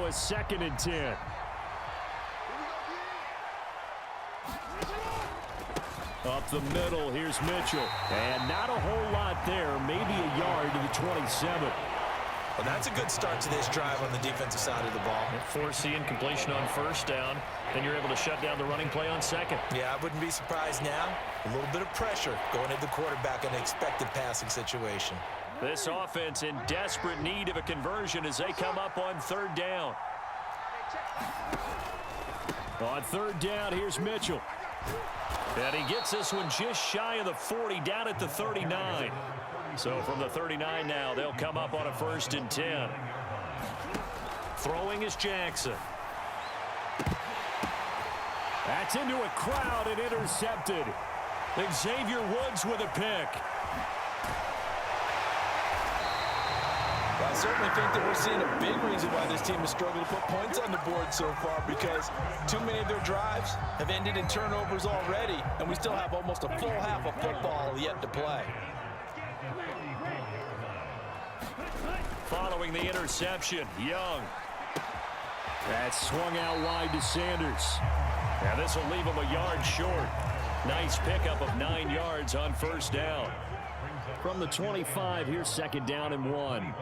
a 2nd and 10. Up the middle, here's Mitchell. And not a whole lot there, maybe a yard to the 27. Well, that's a good start to this drive on the defensive side of the ball. Forcing completion on 1st down. Then you're able to shut down the running play on 2nd. Yeah, I wouldn't be surprised now. A little bit of pressure going at the quarterback in an expected passing situation. This offense in desperate need of a conversion as they come up on 3rd down. On 3rd down, here's Mitchell. And he gets this one just shy of the 40, down at the 39. So from the 39 now, they'll come up on a 1st and 10. Throwing is Jackson. That's into a crowd and intercepted. Xavier Woods with a pick. Well, I certainly think that we're seeing a big reason why this team has struggled to put points on the board so far, because too many of their drives have ended in turnovers already, and we still have almost a full half of football yet to play. Following the interception, Young. That's swung out wide to Sanders. Now this will leave him a yard short. Nice pickup of 9 yards on 1st down. From the 25, here's 2nd down and 1.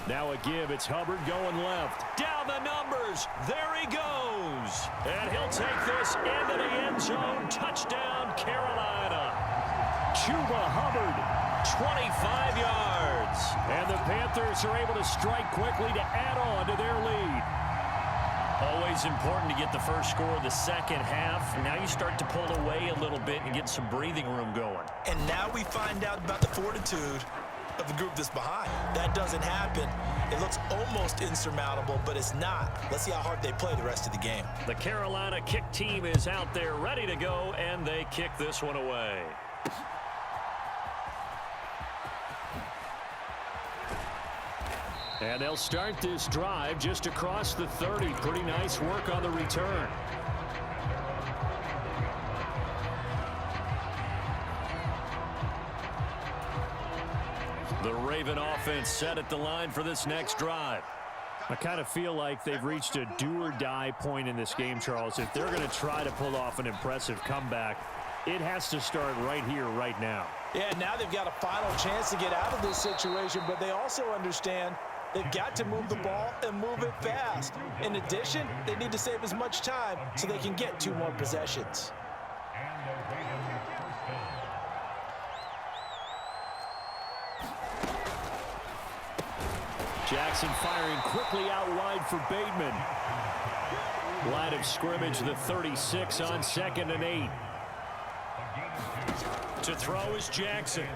Now a give. It's Hubbard going left. Down the numbers. There he goes. And he'll take this into the end zone. Touchdown, Carolina. Chuba Hubbard, 25 yards. And the Panthers are able to strike quickly to add on to their lead. Always important to get the first score of the 2nd half. Now you start to pull away a little bit and get some breathing room going. And now we find out about the fortitude of the group that's behind. That doesn't happen. It looks almost insurmountable, but it's not. Let's see how hard they play the rest of the game. The Carolina kick team is out there ready to go, and they kick this one away. And they'll start this drive just across the 30. Pretty nice work on the return. The Raven offense set at the line for this next drive. I kind of feel like they've reached a do-or-die point in this game, Charles. If they're going to try to pull off an impressive comeback, it has to start right here, right now. Yeah, now they've got a final chance to get out of this situation, but they also understand they've got to move the ball and move it fast. In addition, they need to save as much time so they can get 2 more possessions. Jackson firing quickly out wide for Bateman. Line of scrimmage, the 36 on 2nd and 8. To throw is Jackson.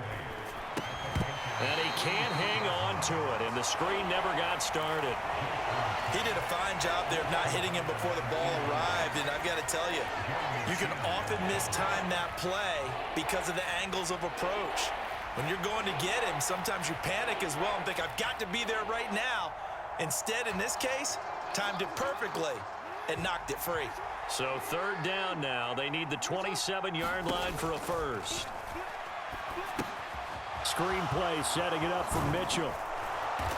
And he can't hang on to it, and the screen never got started. He did a fine job there of not hitting him before the ball arrived, and I've got to tell you, you can often mistime that play because of the angles of approach. When you're going to get him, sometimes you panic as well and think, I've got to be there right now. Instead, in this case, timed it perfectly and knocked it free. So 3rd down now. They need the 27-yard line for a first. Screen play setting it up for Mitchell.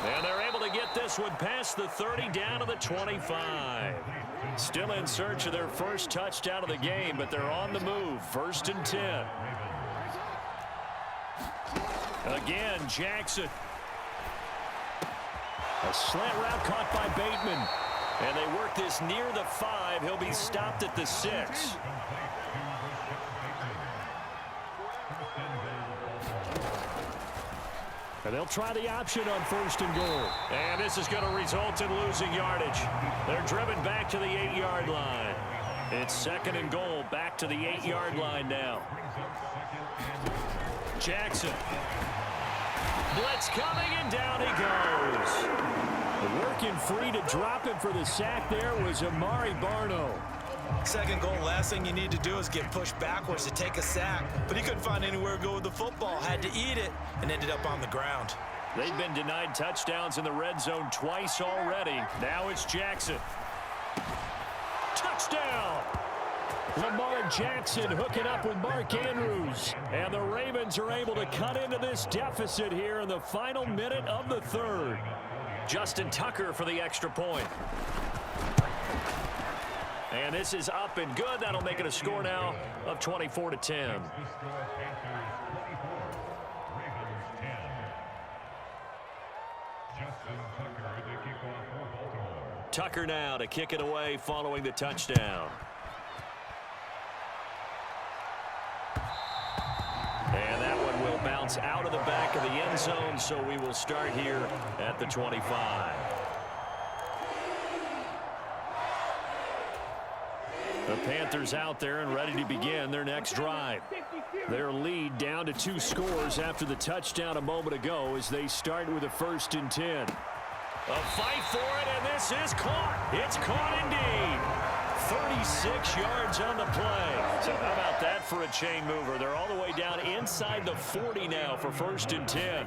And they're able to get this one past the 30 down to the 25. Still in search of their first touchdown of the game, but they're on the move. 1st and 10. Again, Jackson. A slant route caught by Bateman. And they work this near the 5. He'll be stopped at the 6. And they'll try the option on 1st and goal. And this is going to result in losing yardage. They're driven back to the 8-yard line. It's 2nd and goal, back to the 8-yard line now. Jackson. Blitz coming, and down he goes. Working free to drop him for the sack there was Amari Barno. 2nd goal, last thing you need to do is get pushed backwards to take a sack. But he couldn't find anywhere to go with the football. Had to eat it and ended up on the ground. They've been denied touchdowns in the red zone twice already. Now it's Jackson. Touchdown! Lamar Jackson hooking up with Mark Andrews. And the Ravens are able to cut into this deficit here in the final minute of the third. Justin Tucker for the extra point. And this is up and good. That'll make it a score now of 24-10. Tucker now to kick it away following the touchdown. And that one will bounce out of the back of the end zone, so we will start here at the 25. The Panthers out there and ready to begin their next drive. Their lead down to 2 scores after the touchdown a moment ago as they start with a 1st and 10. A fight for it, and this is caught. It's caught indeed. 36 yards on the play. So how about that for a chain mover? They're all the way down inside the 40 now for 1st and 10.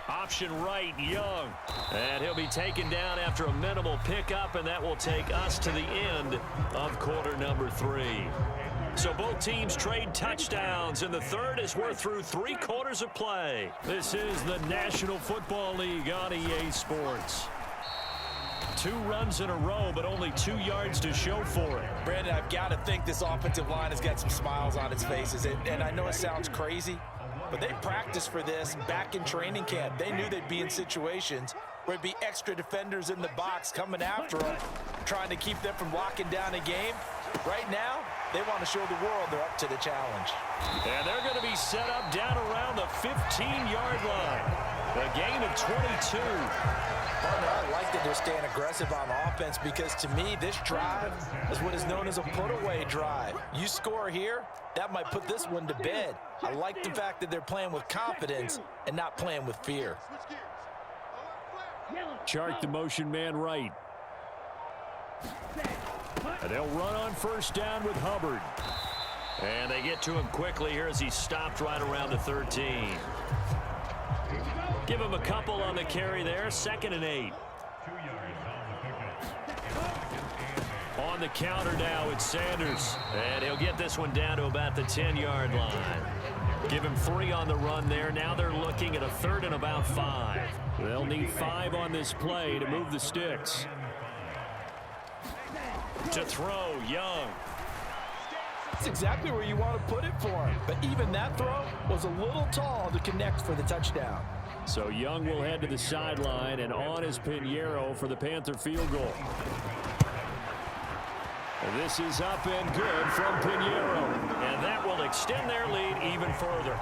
Option right, Young. And he'll be taken down after a minimal pickup, and that will take us to the end of quarter number 3. So both teams trade touchdowns, and the third as we're through 3 quarters of play. This is the National Football League on EA Sports. 2 runs in a row, but only 2 yards to show for it. Brandon, I've got to think this offensive line has got some smiles on its faces. And I know it sounds crazy, but they practiced for this back in training camp. They knew they'd be in situations where there'd be extra defenders in the box coming after them, trying to keep them from locking down a game. Right now, they want to show the world they're up to the challenge. And they're going to be set up down around the 15-yard line. A gain of 22. Partner, I like that they're staying aggressive on offense because, to me, this drive is what is known as a put-away drive. You score here, that might put this one to bed. I like the fact that they're playing with confidence and not playing with fear. Chark the motion man right. And they'll run on 1st down with Hubbard. And they get to him quickly here as he stopped right around the 13. Give him a couple on the carry there. 2nd and 8. On the counter now, it's Sanders. And he'll get this one down to about the 10-yard line. Give him 3 on the run there. Now they're looking at a 3rd and about 5. They'll need 5 on this play to move the sticks. To throw, Young. That's exactly where you want to put it for him. But even that throw was a little tall to connect for the touchdown. So Young will head to the sideline, and on is Pinheiro for the Panther field goal. And this is up and good from Pinheiro. And that will extend their lead even further.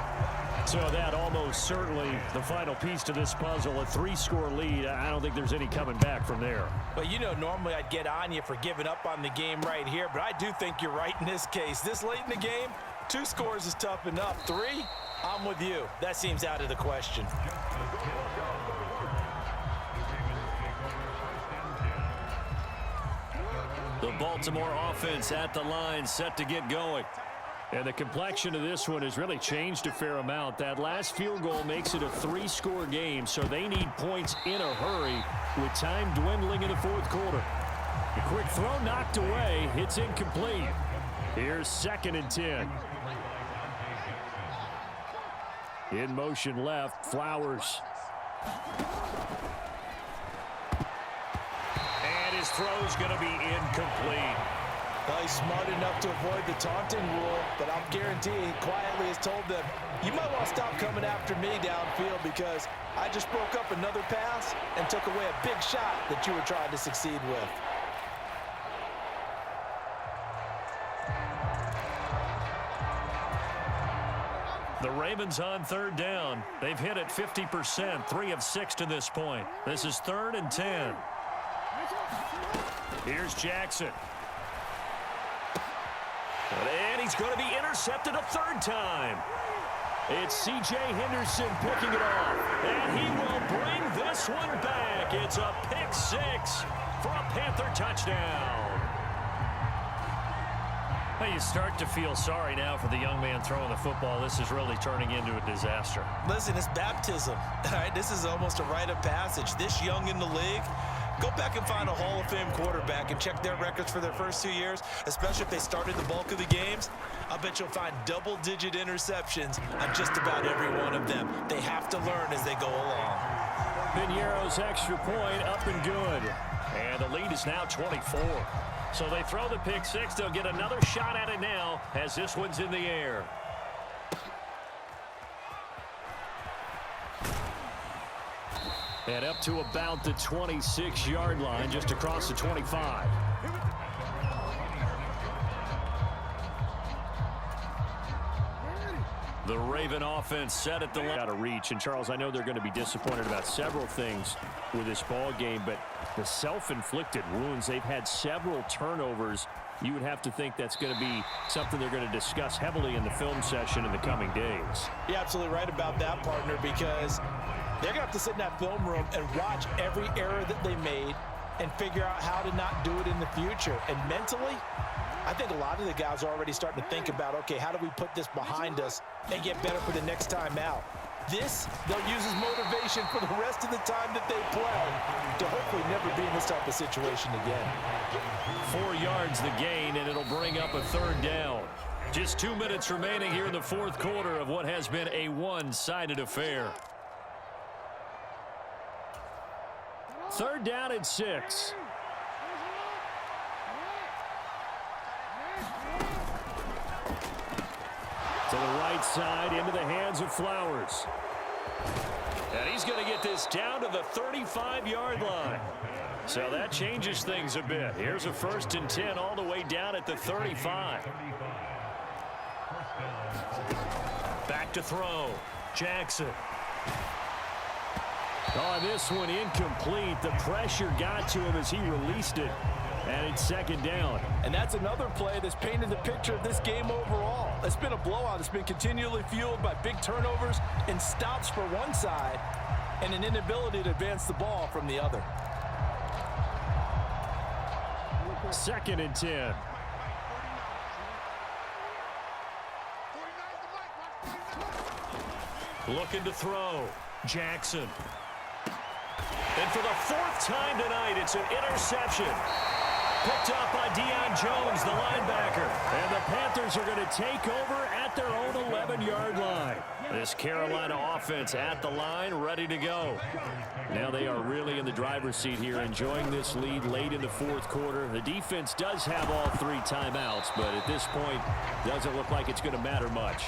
So that almost certainly the final piece to this puzzle, a 3-score lead. I don't think there's any coming back from there. But, you know, normally I'd get on you for giving up on the game right here, but I do think you're right in this case. This late in the game, 2 scores is tough enough. 3, I'm with you. That seems out of the question. The Baltimore offense at the line, set to get going. And the complexion of this one has really changed a fair amount. That last field goal makes it a 3-score game, so they need points in a hurry with time dwindling in the 4th quarter. The quick throw knocked away. It's incomplete. Here's 2nd and 10. In motion left, Flowers. And his throw's going to be incomplete. Well, he's smart enough to avoid the taunting rule, but I'm guaranteeing he quietly has told them, you might want to stop coming after me downfield because I just broke up another pass and took away a big shot that you were trying to succeed with. The Ravens on 3rd down. They've hit it 50%, 3 of 6 to this point. This is 3rd and 10. Here's Jackson. And he's going to be intercepted a 3rd time. It's C.J. Henderson picking it off. And he will bring this one back. It's a pick 6 for a Panther touchdown. Well, you start to feel sorry now for the young man throwing the football. This is really turning into a disaster. Listen, it's baptism. All right, this is almost a rite of passage. This young in the league, Go back and find a Hall of Fame quarterback and check their records for their first 2 years, especially if they started the bulk of the games. I bet you'll find double-digit interceptions on just about every one of them. They have to learn as they go along. Piñeiro's extra point up and good. And the lead is now 24. So they throw the pick six. They'll get another shot at it now as this one's in the air. And up to about the 26-yard line, just across the 25. The Raven offense set at the line. Out of reach. And, Charles, I know they're going to be disappointed about several things with this ball game, but the self-inflicted wounds, they've had several turnovers. You would have to think that's going to be something they're going to discuss heavily in the film session in the coming days. You're absolutely right about that, partner, because they're going to have to sit in that film room and watch every error that they made and figure out how to not do it in the future. And mentally, I think a lot of the guys are already starting to think about, okay, how do we put this behind us and get better for the next time out? This, they'll use as motivation for the rest of the time that they play to hopefully never be in this type of situation again. 4 yards the gain, and it'll bring up a third down. Just 2 minutes remaining here in the fourth quarter of what has been a one-sided affair. Third down and 6. To the right side, into the hands of Flowers. And he's going to get this down to the 35-yard line. So that changes things a bit. Here's a 1st and 10 all the way down at the 35. Back to throw. Jackson. Oh, this one incomplete. The pressure got to him as he released it. And it's 2nd down. And that's another play that's painted the picture of this game overall. It's been a blowout. It's been continually fueled by big turnovers and stops for one side and an inability to advance the ball from the other. 2nd and 10. Looking to throw. Jackson. And for the 4th time tonight, it's an interception. Picked up by Deion Jones, the linebacker. And the Panthers are going to take over at their own 11-yard line. This Carolina offense at the line, ready to go. Now they are really in the driver's seat here, enjoying this lead late in the fourth quarter. The defense does have all 3 timeouts, but at this point, doesn't look like it's going to matter much.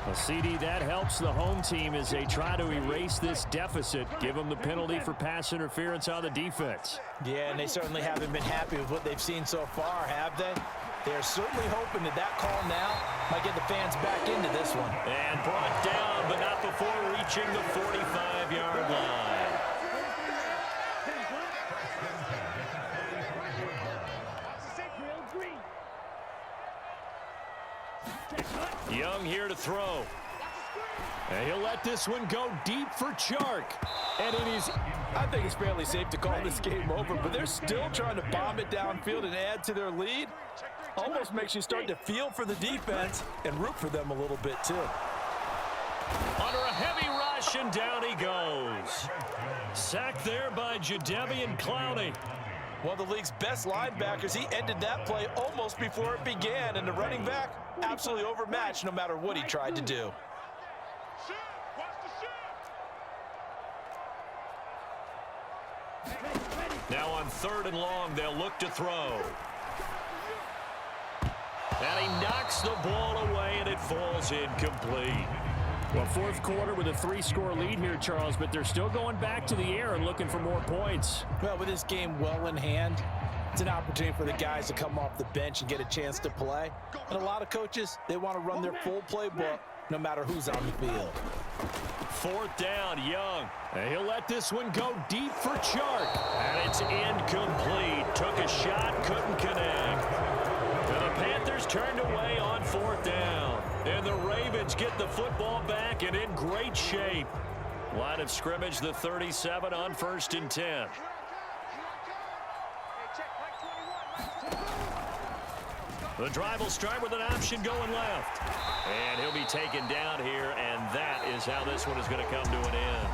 Well, CD, that helps the home team as they try to erase this deficit, give them the penalty for pass interference on the defense. Yeah, and they certainly haven't been happy with what they've seen so far, have they? They're certainly hoping that that call now might get the fans back into this one. And brought down, but not before reaching the 45-yard line. Young here to throw. And he'll let this one go deep for Chark. And it is... I think it's fairly safe to call this game over, but they're still trying to bomb it downfield and add to their lead. Almost makes you start to feel for the defense and root for them a little bit, too. Under a heavy rush, and down he goes. Sacked there by Jadeveon Clowney. One of the league's best linebackers. He ended that play almost before it began, and the running back absolutely overmatched no matter what he tried to do. Now on 3rd and long, they'll look to throw. And he knocks the ball away, and it falls incomplete. Well, fourth quarter with a 3-score lead here, Charles, but they're still going back to the air and looking for more points. Well, with this game well in hand, it's an opportunity for the guys to come off the bench and get a chance to play. And a lot of coaches, they want to run their full playbook no matter who's on the field. 4th down, Young. And he'll let this one go deep for Chark. And it's incomplete. Took a shot, couldn't connect. And the Panthers turned away on 4th down. And the Ravens get the football back and in great shape. Line of scrimmage, the 37 on 1st and 10. The drive will start with an option going left. And he'll be taken down here, and that is how this one is going to come to an end.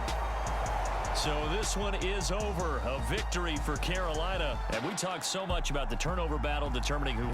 So this one is over. A victory for Carolina. And we talked so much about the turnover battle determining who